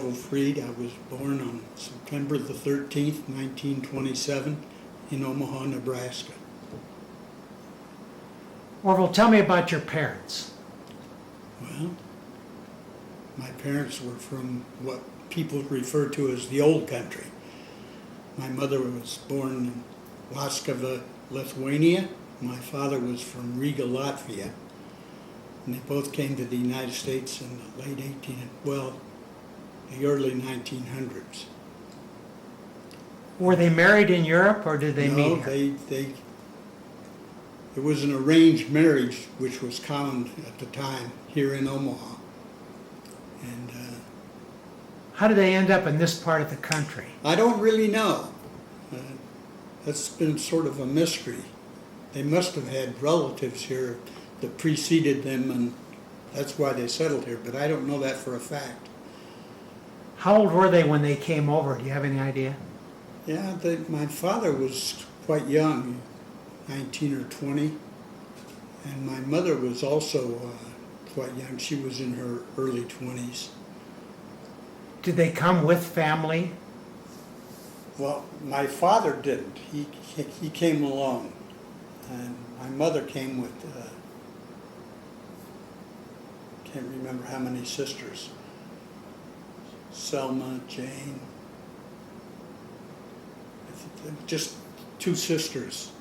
Orville Freed. I was born on September the 13th, 1927 in Omaha, Nebraska. Orville, tell me about your parents. Well, my parents were from what people refer to as the old country. My mother was born in Laskava, Lithuania. My father was from Riga, Latvia. And they both came to the United States in the the early 1900s. Were they married in Europe or did they meet here? No, it was an arranged marriage, which was common at the time here in Omaha. And how did they end up in this part of the country? I don't really know. That's been sort of a mystery. They must have had relatives here that preceded them, and that's why they settled here, but I don't know that for a fact. How old were they when they came over? Do you have any idea? Yeah, my father was quite young, 19 or 20, and my mother was also quite young. She was in her early 20s. Did they come with family? Well, my father didn't. He came alone, and my mother came with, can't remember how many sisters. Selma, Jane, just 2 sisters.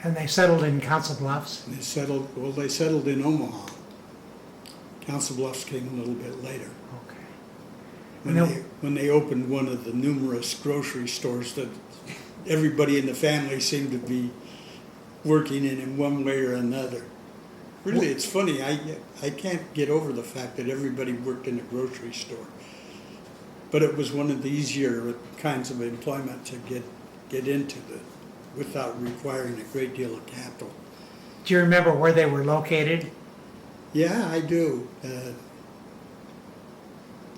And they settled in Council Bluffs? They settled in Omaha. Council Bluffs came a little bit later. Okay. When they opened one of the numerous grocery stores that everybody in the family seemed to be working in one way or another. Really, it's funny. I can't get over the fact that everybody worked in a grocery store. But it was one of the easier kinds of employment to get into without requiring a great deal of capital. Do you remember where they were located? Yeah, I do.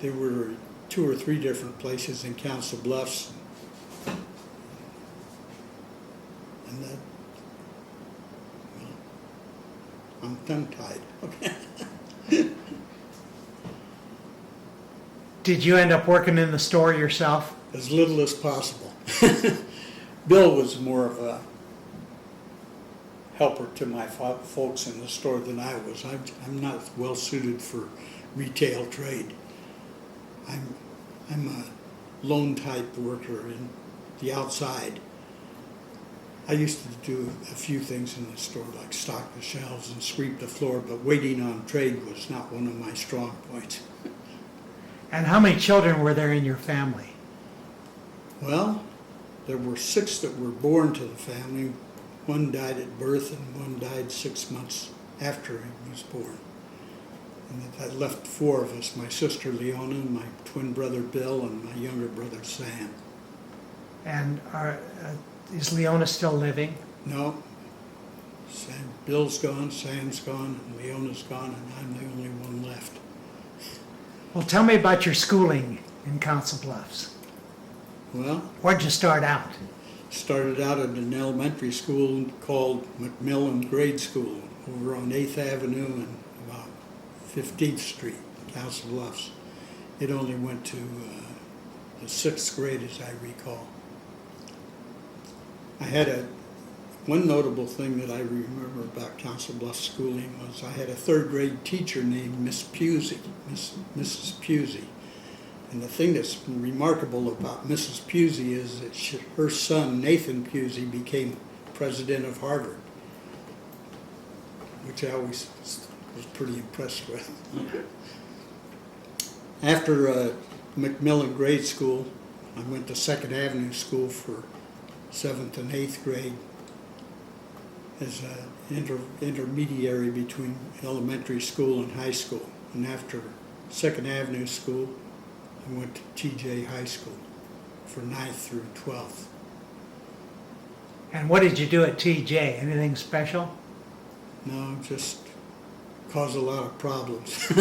There were 2 or 3 different places in Council Bluffs. And that, well, I'm tongue-tied. Okay. Did you end up working in the store yourself? As little as possible. Bill was more of a helper to my folks in the store than I was. I'm not well suited for retail trade. I'm a lone type worker in the outside. I used to do a few things in the store, like stock the shelves and sweep the floor, but waiting on trade was not one of my strong points. And how many children were there in your family? Well, there were 6 that were born to the family. 1 died at birth and 1 died 6 months after he was born. And that left 4 of us, my sister Leona, my twin brother Bill, and my younger brother Sam. And is Leona still living? No. Bill's gone, Sam's gone, and Leona's gone, and I'm the only one left. Well, tell me about your schooling in Council Bluffs. Well, Where'd you start out? started out at an elementary school called McMillan Grade School over on 8th Avenue and about 15th Street, Council Bluffs. It only went to the 6th grade, as I recall. I had one notable thing that I remember about Council Bluffs schooling was I had a 3rd grade teacher named Miss Pusey, Mrs. Pusey. And the thing that's remarkable about Mrs. Pusey is that her son, Nathan Pusey, became president of Harvard, which I always was pretty impressed with. After McMillan Grade School, I went to 2nd Avenue School for 7th and 8th grade as an intermediary between elementary school and high school. And after 2nd Avenue School, I went to TJ High School for 9th through 12th. And what did you do at TJ? Anything special? No, just caused a lot of problems.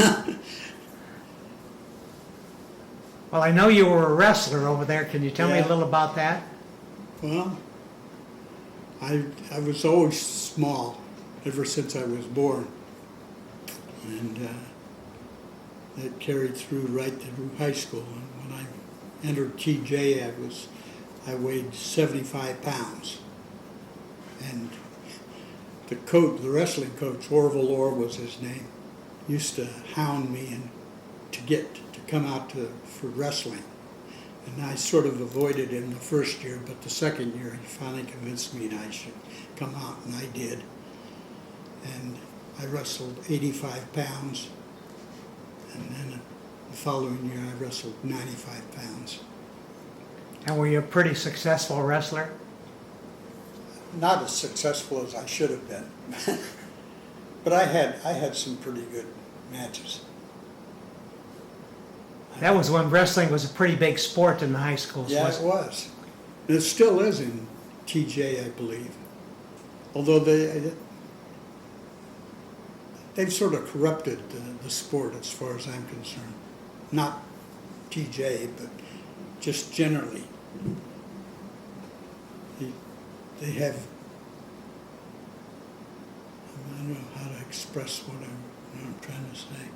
Well, I know you were a wrestler over there. Can you tell me a little about that? Well, I was always small ever since I was born. And that carried through right through high school. And when I entered TJ, I weighed 75 pounds. And the coach, the wrestling coach, Orville was his name, used to hound me and to come out for wrestling. And I sort of avoided him the first year, but the second year he finally convinced me that I should come out, and I did. And I wrestled 85 pounds, and then the following year I wrestled 95 pounds. And were you a pretty successful wrestler? Not as successful as I should have been, but I had some pretty good matches. That was when wrestling was a pretty big sport in the high schools, Yeah, wasn't it was. And it still is in TJ, I believe. Although they've sort of corrupted the sport as far as I'm concerned. Not TJ, but just generally. They have, I don't know how to express what I'm trying to say.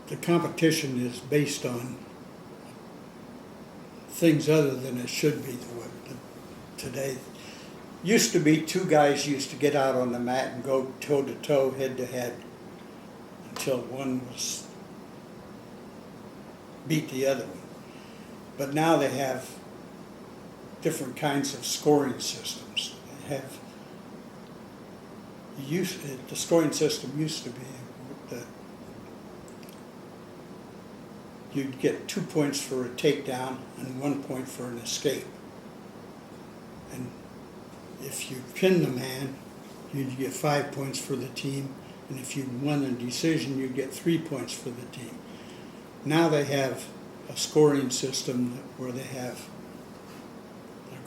The competition is based on things other than it should be today. Used to be two guys used to get out on the mat and go toe to toe, head to head, until one was beat the other one. But now they have different kinds of scoring systems. They have the scoring system used to be that you'd get 2 points for a takedown and 1 point for an escape. And if you pin the man, you'd get 5 points for the team, and if you won a decision, you'd get 3 points for the team. Now they have a scoring system where they're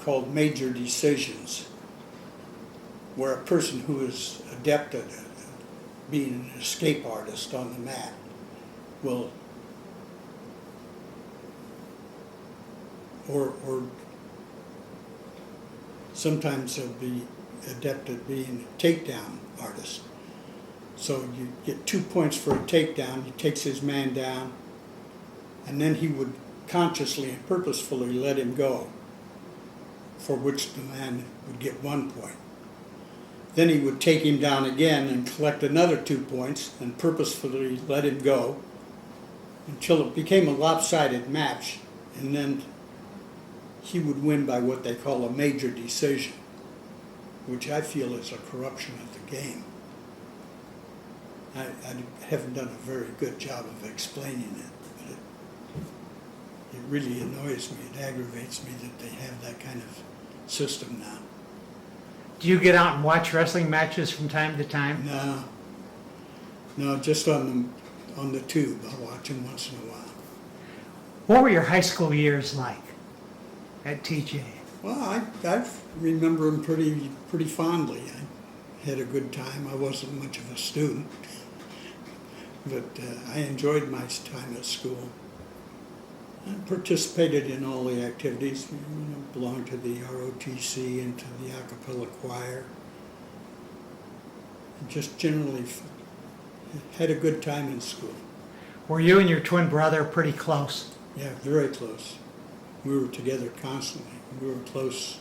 called major decisions, where a person who is adept at being an escape artist on the mat will, or sometimes they'll be adept at being a takedown artist. So you get 2 points for a takedown, he takes his man down, and then he would consciously and purposefully let him go, for which the man would get 1 point. Then he would take him down again and collect another 2 points and purposefully let him go until it became a lopsided match, and then he would win by what they call a major decision, which I feel is a corruption of the game. I haven't done a very good job of explaining it, but it really annoys me, it aggravates me that they have that kind of system now. Do you get out and watch wrestling matches from time to time? No, just on the tube. I'll watch them once in a while. What were your high school years like at TJ? Well, I remember them pretty fondly. I had a good time. I wasn't much of a student, but I enjoyed my time at school. I participated in all the activities, belonged to the ROTC and to the a cappella choir. And just generally had a good time in school. Were you and your twin brother pretty close? Yeah, very close. We were together constantly. We were close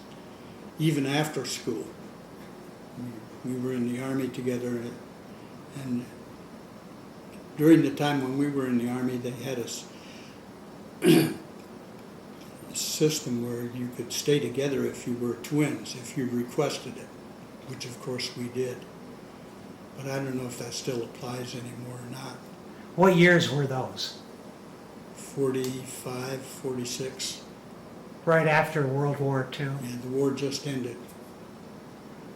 even after school. We were in the Army together, and during the time when we were in the Army, they had us a system where you could stay together if you were twins, if you requested it, which of course we did. But I don't know if that still applies anymore or not. What years were those? 45, 46. Right after World War II. Yeah, the war just ended.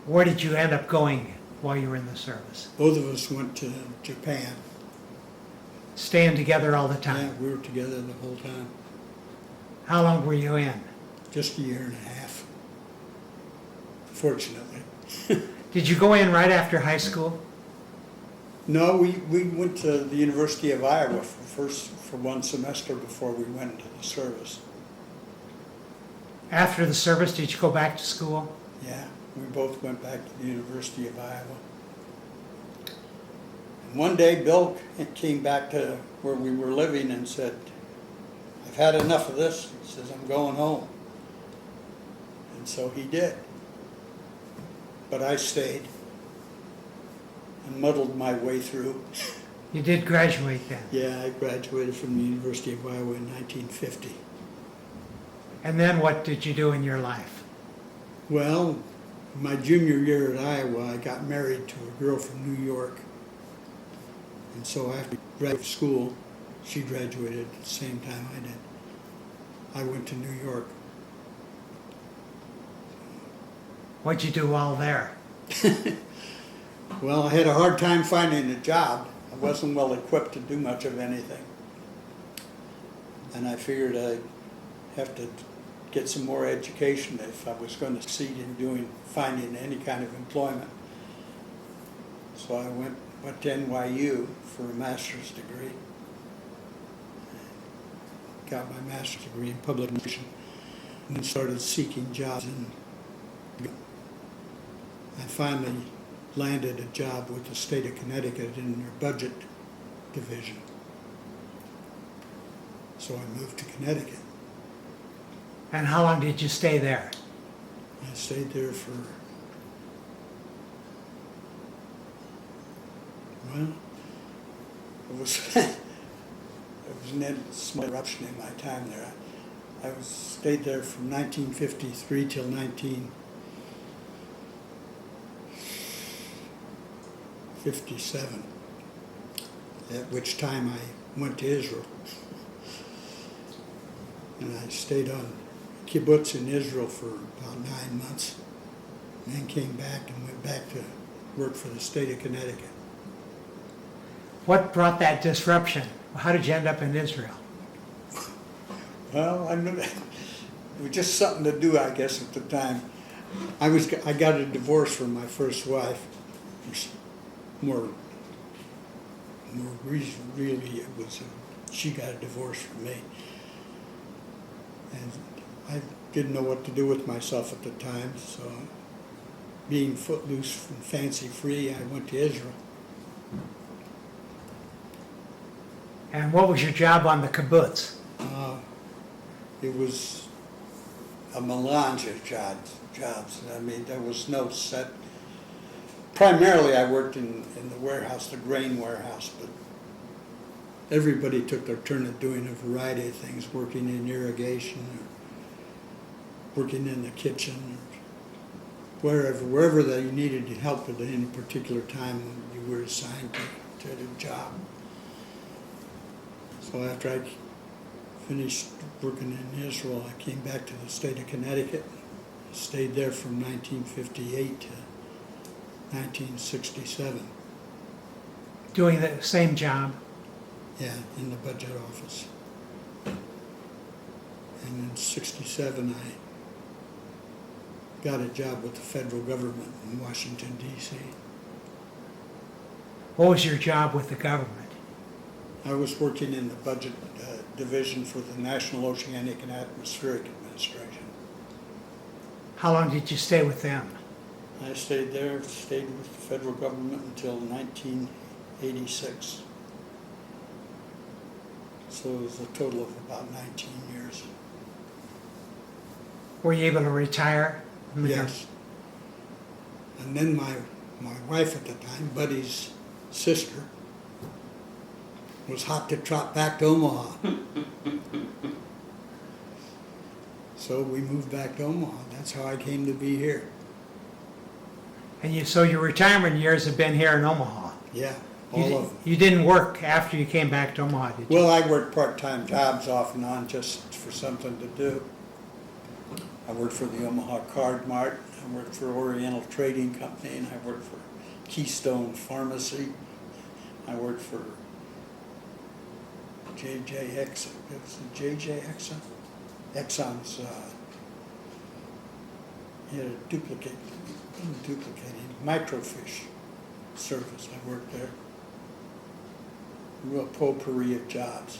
Where did you end up going while you were in the service? Both of us went to Japan. Staying together all the time? Yeah, we were together the whole time. How long were you in? Just a year and a half, fortunately. Did you go in right after high school? No, we went to the University of Iowa for 1 semester before we went into the service. After the service, did you go back to school? Yeah, we both went back to the University of Iowa. One day, Bill came back to where we were living and said, "I've had enough of this." He says, "I'm going home." And so he did. But I stayed and muddled my way through. You did graduate then. Yeah, I graduated from the University of Iowa in 1950. And then what did you do in your life? Well, my junior year at Iowa, I got married to a girl from New York. And so after graduate school, she graduated at the same time I did. I went to New York. What'd you do while there? Well, I had a hard time finding a job. I wasn't well equipped to do much of anything. And I figured I'd have to get some more education if I was going to succeed in finding any kind of employment. So I went to NYU for a master's degree. Got my master's degree in public administration and then started seeking jobs. And I finally landed a job with the state of Connecticut in their budget division. So I moved to Connecticut. And how long did you stay there? I stayed there for, well, it was a small eruption in my time there. I stayed there from 1953 till 1957, at which time I went to Israel. And I stayed on kibbutz in Israel for about 9 months, and then came back and went back to work for the state of Connecticut. What brought that disruption? How did you end up in Israel? Well, it was just something to do, I guess, at the time. I got a divorce from my first wife. More really, it was she got a divorce from me, and I didn't know what to do with myself at the time. So, being footloose and fancy-free, I went to Israel. And what was your job on the kibbutz? It was a melange of jobs. I mean, there was no set. Primarily, I worked in the warehouse, the grain warehouse, but everybody took their turn at doing a variety of things, working in irrigation, or working in the kitchen, or wherever that you needed help at any particular time when you were assigned to a job. So after I finished working in Israel, I came back to the state of Connecticut, stayed there from 1958 to 1967. Doing the same job? Yeah, in the budget office. And in 67, I got a job with the federal government in Washington, D.C. What was your job with the government? I was working in the budget division for the National Oceanic and Atmospheric Administration. How long did you stay with them? I stayed with the federal government until 1986. So it was a total of about 19 years. Were you able to retire? Yes. And then my wife at the time, Buddy's sister, was hot to trot back to Omaha. So we moved back to Omaha. That's how I came to be here. And so your retirement years have been here in Omaha? Yeah, all of them. You didn't work after you came back to Omaha, did you? Well, I worked part-time jobs off and on just for something to do. I worked for the Omaha Card Mart. I worked for Oriental Trading Company, and I worked for Keystone Pharmacy. I worked for JJX. It was JJ Exxon. Exxon's he had a duplicating microfiche service. I worked there. Real potpourri of jobs.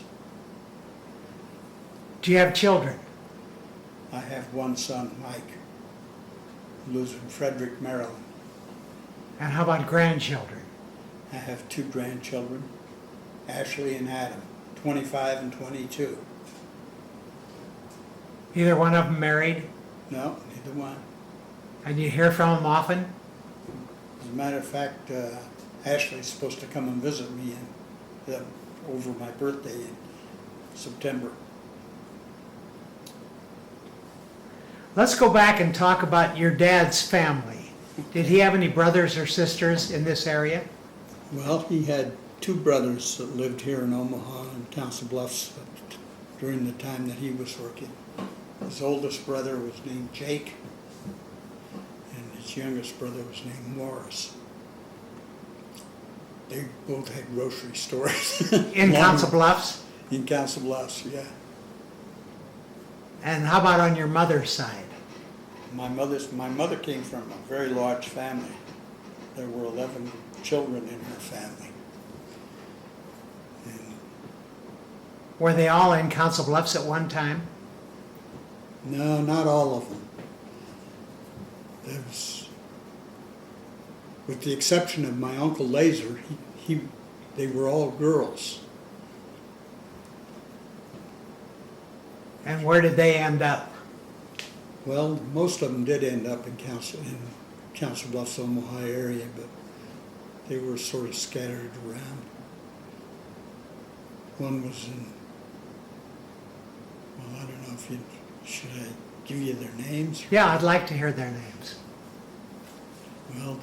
Do you have children? I have one son, Mike, who lives in Frederick, Maryland. And how about grandchildren? I have 2 grandchildren, Ashley and Adam, 25 and 22. Either one of them married? No, neither one. And you hear from them often? As a matter of fact, Ashley's supposed to come and visit me over my birthday in September. Let's go back and talk about your dad's family. Did he have any brothers or sisters in this area? Well, he had 2 brothers that lived here in Omaha and Council Bluffs during the time that he was working. His oldest brother was named Jake, and his youngest brother was named Morris. They both had grocery stores. In Council Bluffs? In Council Bluffs, yeah. And how about on your mother's side? My mother came from a very large family. There were 11 children in her family. And Were they all in Council Bluffs at one time? no, not all of them. With the exception of my Uncle Laser, they were all girls. And where did they end up? Well, most of them did end up in Council Bluffs, Omaha area, but they were sort of scattered around. One was in, well, I don't know if should I give you their names? Yeah, I'd like to hear their names. Well,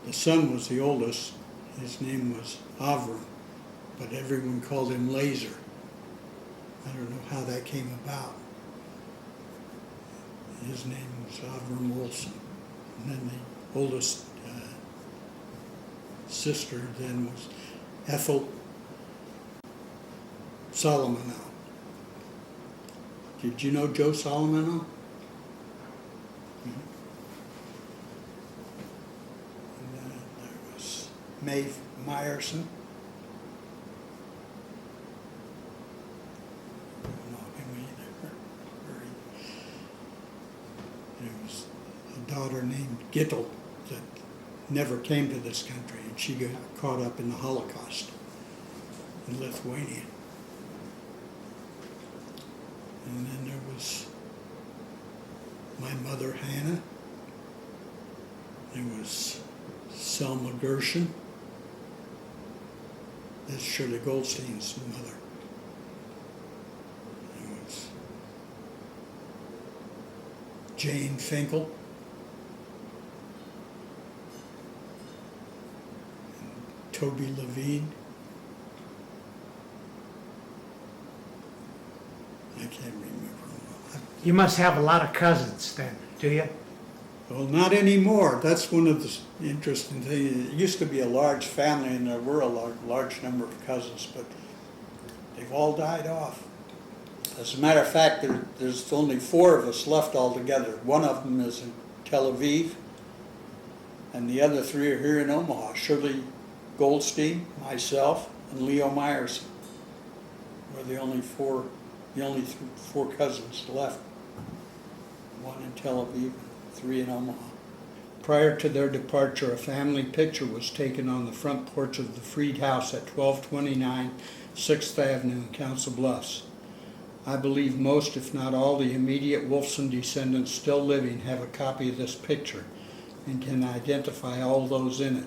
the son was the oldest. His name was Orville, but everyone called him Laser. I don't know how that came about. His name was Orville Olson. And then the oldest sister then was Ethel Solomon. Did you know Joe Solomon? And then there was Maeve Myerson. I don't know him either. There was a daughter named Gittel that never came to this country, and she got caught up in the Holocaust in Lithuania. And then there was my mother, Hannah. There was Selma Gershon. That's Shirley Goldstein's mother. There was Jane Finkel. And Toby Levine. I can't remember. You must have a lot of cousins then, do you? Well, not anymore. That's one of the interesting things. It used to be a large family, and there were a large number of cousins, but they've all died off. As a matter of fact, there's only 4 of us left altogether. One of them is in Tel Aviv, and the other 3 are here in Omaha. Shirley Goldstein, myself, and Leo Myerson. We're the only 4 cousins left. 1 in Tel Aviv, 3 in Omaha. Prior to their departure, a family picture was taken on the front porch of the Freed House at 1229 6th Avenue in Council Bluffs. I believe most, if not all, the immediate Wolfson descendants still living have a copy of this picture and can identify all those in it.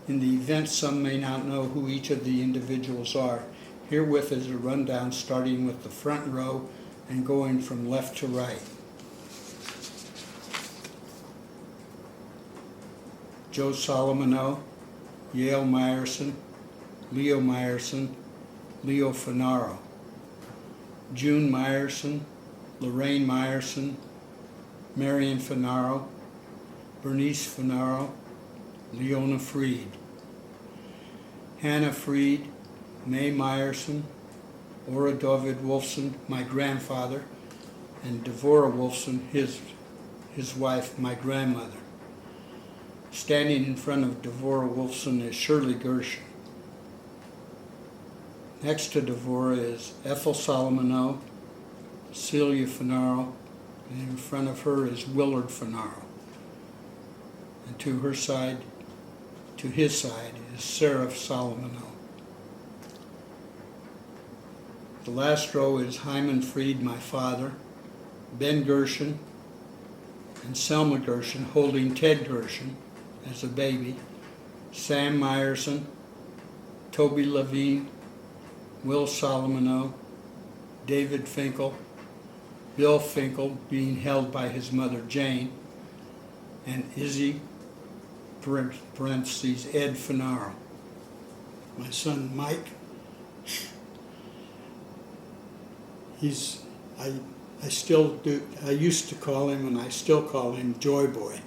In the event some may not know who each of the individuals are, herewith is a rundown starting with the front row and going from left to right. Joe Solomon, Yale Myerson, Leo Finaro, June Myerson, Lorraine Myerson, Marion Finaro, Bernice Finaro, Leona Freed, Hannah Freed, May Myerson, Ora David Wolfson, my grandfather, and Devorah Wolfson, his wife, my grandmother. Standing in front of Devorah Wolfson is Shirley Gershon. Next to Devorah is Ethel Solomon, Celia Finaro, and in front of her is Willard Finaro. And to her side to his side is Sarah Solomon. The last row is Hyman Freed, my father, Ben Gershon, and Selma Gershon holding Ted Gershon as a baby, Sam Meyerson, Toby Levine, Will Solomon, David Finkel, Bill Finkel being held by his mother Jane, and Izzy, parentheses, Ed Finaro. My son Mike, I still do, I used to call him and I still call him Joy Boy.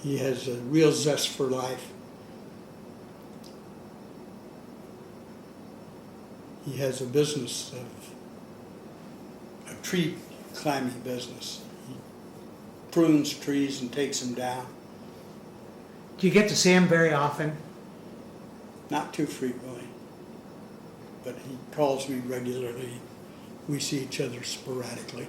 He has a real zest for life. He has a business a tree climbing business. He prunes trees and takes them down. Do you get to see him very often? Not too frequently, but he calls me regularly. We see each other sporadically.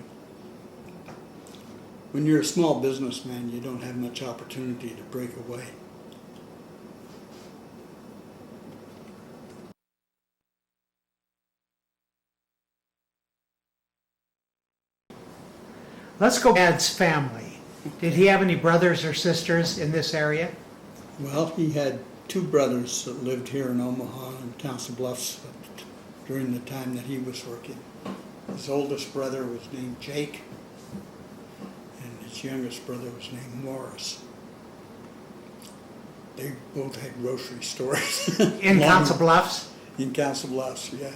When you're a small businessman, you don't have much opportunity to break away. Let's go Dad's family. Did he have any brothers or sisters in this area? Well, he had two brothers that lived here in Omaha and Council Bluffs during the time that he was working. His oldest brother was named Jake, and his youngest brother was named Morris. They both had grocery stores. In Council Bluffs? In Council Bluffs, yeah.